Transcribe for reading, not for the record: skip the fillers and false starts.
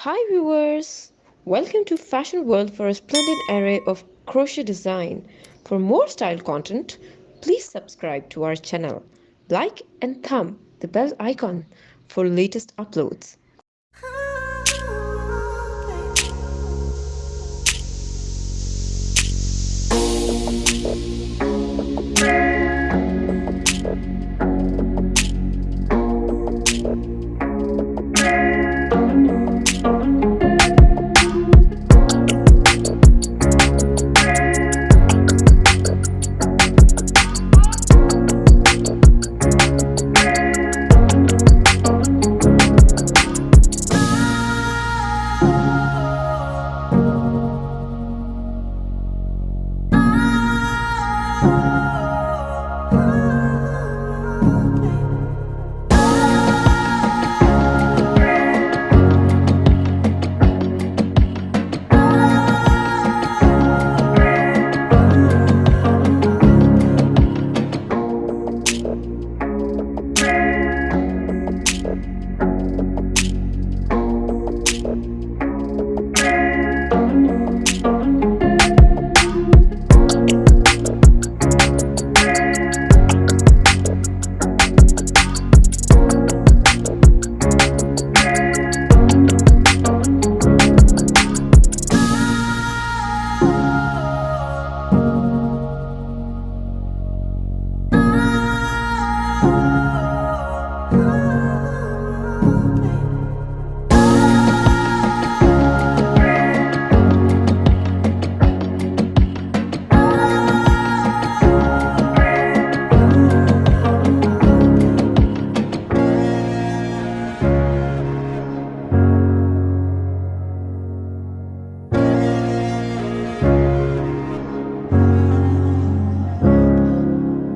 Hi viewers! Welcome to Fashion World for a splendid array of crochet design. For more style content, please subscribe to our channel. Like and thumb the bell icon for latest uploads.